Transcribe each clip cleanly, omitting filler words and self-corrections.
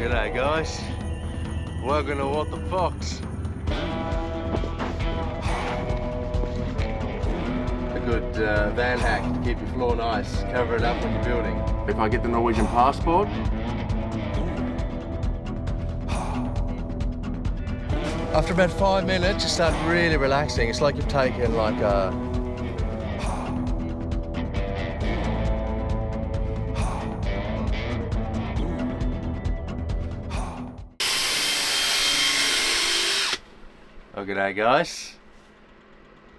G'day guys, welcome to What the Fox. A good van hack to keep your floor nice, cover it up when you're building. If I get the Norwegian passport, after about 5 minutes you start really relaxing. It's like you've taken like a Oh, g'day guys.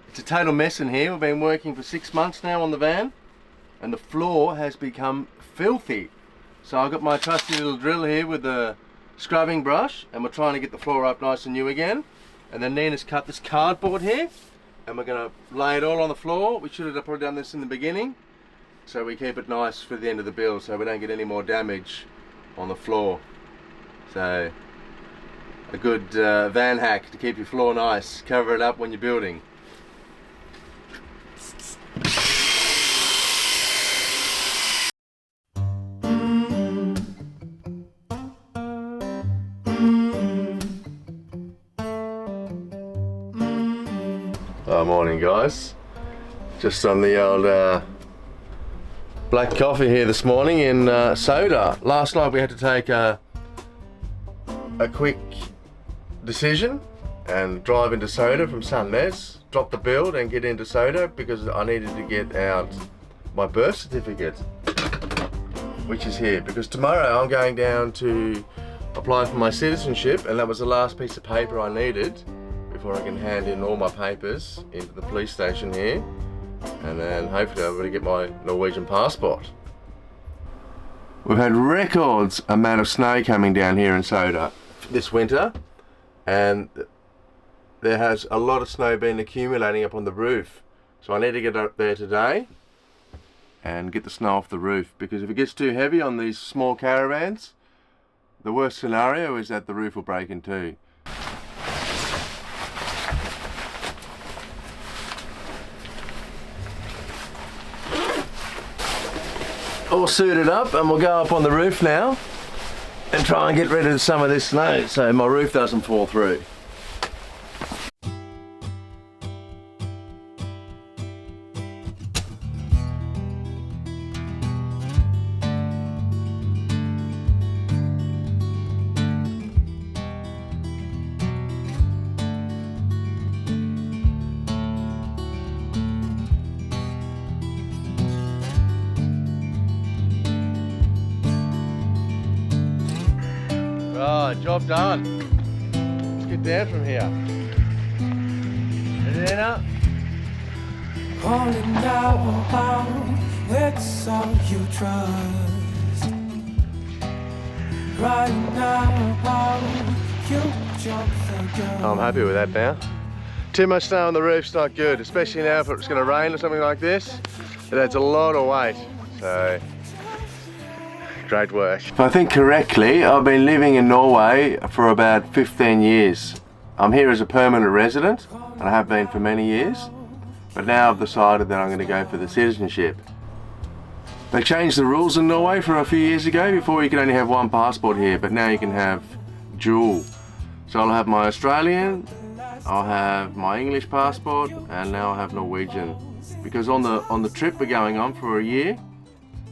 It's a total mess in here. We've been working for 6 months now on the van and the floor has become filthy. So I've got my trusty little drill here with the scrubbing brush and we're trying to get the floor up nice and new again. And then Nina's cut this cardboard here and we're going to lay it all on the floor. We should have probably done this in the beginning so we keep it nice for the end of the build so we don't get any more damage on the floor. So a good van hack to keep your floor nice, cover it up when you're building. Morning guys, just on the old black coffee here this morning in Sauda. Last night we had to take a quick decision and drive into Sauda from Sunmes, drop the build and get into Sauda because I needed to get out my birth certificate, which is here, because tomorrow I'm going down to apply for my citizenship and that was the last piece of paper I needed before I can hand in all my papers into the police station here, and then hopefully I'll be able to get my Norwegian passport. We've had records amount of snow coming down here in Sauda this winter, and there has a lot of snow been accumulating up on the roof. So I need to get up there today and get the snow off the roof, because if it gets too heavy on these small caravans, the worst scenario is that the roof will break in two. All suited up and we'll go up on the roof now and try and get rid of some of this snow so my roof doesn't fall through. Right, job done. Let's get down from here. And then up. Calling down, it's all you trust. Right now, you jump the gun. I'm happy with that now. Too much snow on the roof's not good, especially now if it's going to rain or something like this. It adds a lot of weight. So great work. If I think correctly, I've been living in Norway for about 15 years. I'm here as a permanent resident, and I have been for many years, but now I've decided that I'm going to go for the citizenship. They changed the rules in Norway for a few years ago. Before you could only have one passport here, but now you can have dual. So I'll have my Australian, I'll have my English passport, and now I'll have Norwegian. Because on the trip we're going on for a year,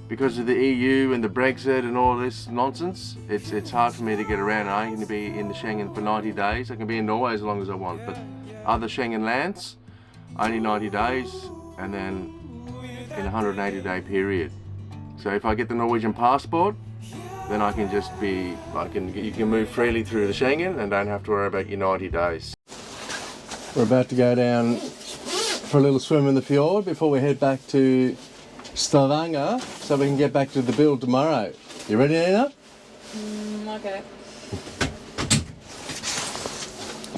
because of the EU and the Brexit and all this nonsense, it's hard for me to get around. I can be in the Schengen for 90 days. I can be in Norway as long as I want, but other Schengen lands, only 90 days and then in a 180-day period. So if I get the Norwegian passport, then I can just be, you can move freely through the Schengen and don't have to worry about your 90 days. We're about to go down for a little swim in the fjord before we head back to Stavanger, so we can get back to the build tomorrow. You ready, Nina? Okay.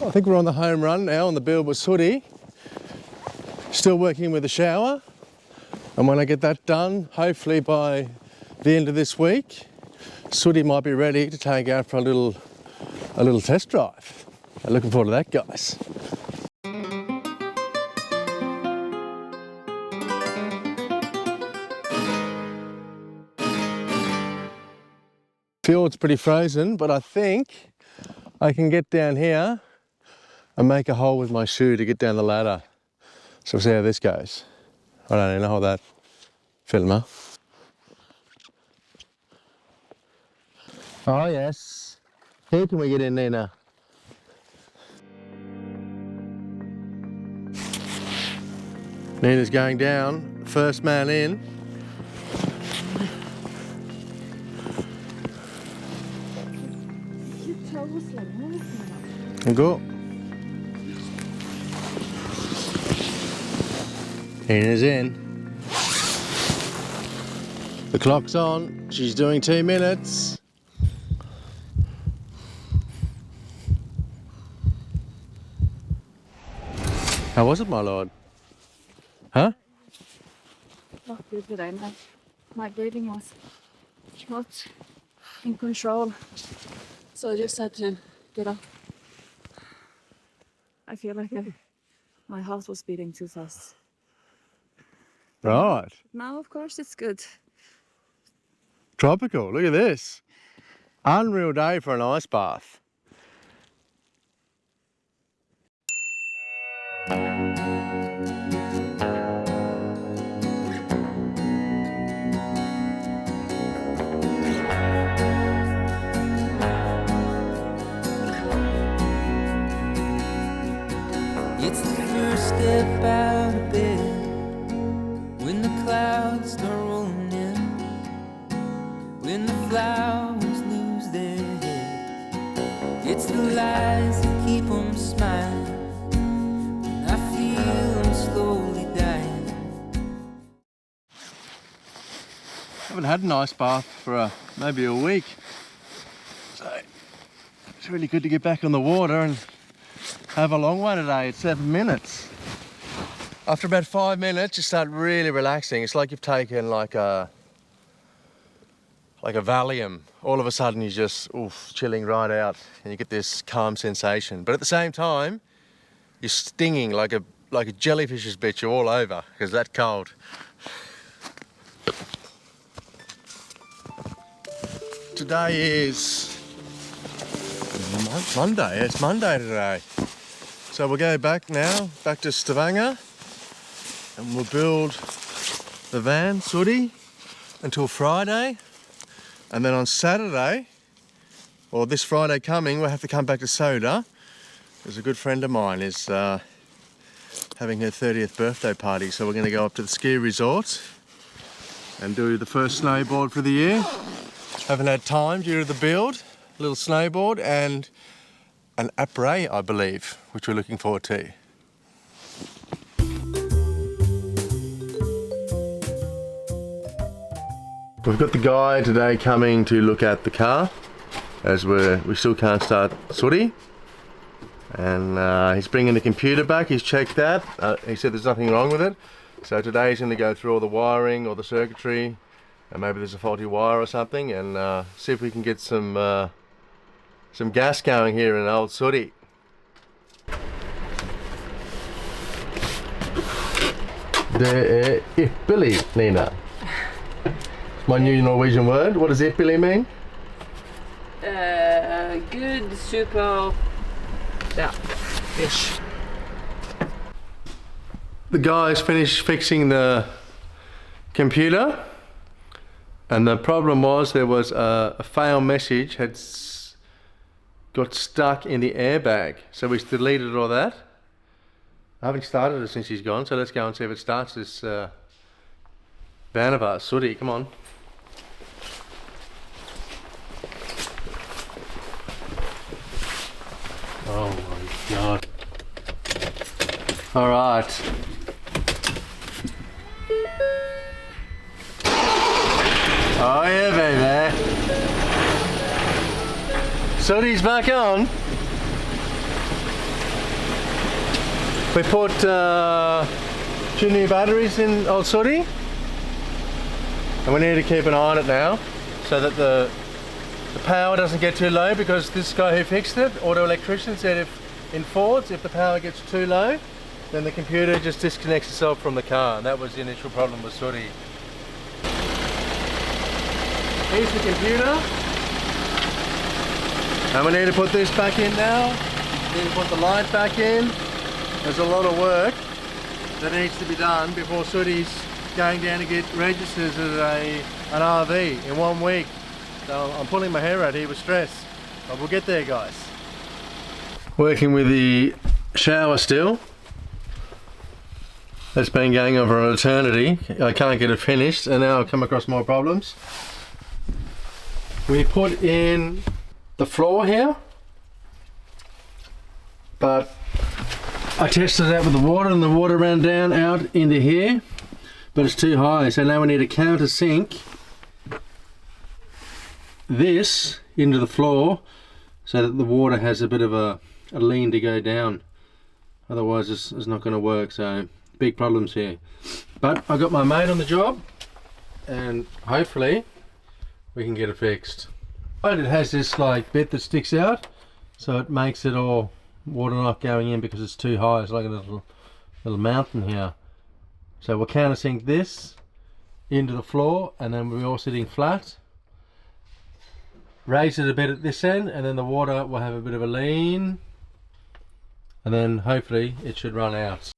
I think we're on the home run now on the build with Sooty. Still working with the shower, and when I get that done, hopefully by the end of this week, Sooty might be ready to take out for a little test drive. I'm looking forward to that, guys. Fjord's pretty frozen, but I think I can get down here and make a hole with my shoe to get down the ladder. So we'll see how this goes. I don't know how that filmer. Oh yes. How can we get in there now? Nina's going down, first man in. And go. Nina's in. The clock's on, she's doing 2 minutes. How was it, my lord? Huh? Not good today, man. My breathing was not in control. So I just had to get up. I feel like my heart was beating too fast. Right. Now, of course, it's good. Tropical, look at this. Unreal day for an ice bath. It's the first step out of bed when the clouds start rolling in, when the flowers lose their heads. It's the lies that keep them smiling when I feel them slowly dying. Haven't had an ice bath for maybe a week. So it's really good to get back on the water and have a long one today. It's 7 minutes. After about 5 minutes, you start really relaxing. It's like you've taken like a Valium. All of a sudden, you're just chilling right out, and you get this calm sensation. But at the same time, you're stinging like a jellyfish's bit you all over because that cold. Today is Monday. It's Monday today. So we'll go back now, back to Stavanger, and we'll build the van, Sooty, until Friday. And then on Saturday, or this Friday coming, we'll have to come back to Sauda. There's a good friend of mine is having her 30th birthday party, so we're going to go up to the ski resort and do the first snowboard for the year. Haven't had time due to the build. A little snowboard and an après, I believe, which we're looking forward to. We've got the guy today coming to look at the car, as we still can't start Sooty. And he's bringing the computer back. He's checked that. He said there's nothing wrong with it. So today he's going to go through all the wiring or the circuitry, and maybe there's a faulty wire or something, and see if we can get some gas going here in old Sooty. Det ypperlig, Nina. My new Norwegian word. What does ypperlig mean? Good, super, yeah, ish. The guys finished fixing the computer, and the problem was there was a fail message had got stuck in the airbag, so we deleted all that. I haven't started it since he's gone, so let's go and see if it starts this van of ours. Sooty, come on. Oh my god. All right. Oh yeah, baby. Sooty's back on. We put 2 new batteries in old Sooty, and we need to keep an eye on it now so that the power doesn't get too low, because this guy who fixed it, auto electrician, said if the power gets too low, then the computer just disconnects itself from the car, and that was the initial problem with Sooty. Here's the computer. And we need to put this back in now. We need to put the light back in. There's a lot of work that needs to be done before Sooty's going down to get registered as an RV in 1 week. So I'm pulling my hair out here with stress, but we'll get there, guys. Working with the shower still. That's been going on for an eternity. I can't get it finished, and now I've come across more problems. We put in the floor here, but I tested it out with the water, and the water ran down out into here, but it's too high. So now we need to countersink this into the floor so that the water has a bit of a lean to go down. Otherwise it's not going to work. So big problems here. But I got my mate on the job, and hopefully we can get it fixed. But it has this like bit that sticks out, so it makes it all water not going in because it's too high. It's like a little mountain here. So we'll countersink this into the floor, and then we're all sitting flat. Raise it a bit at this end, and then the water will have a bit of a lean, and then hopefully it should run out.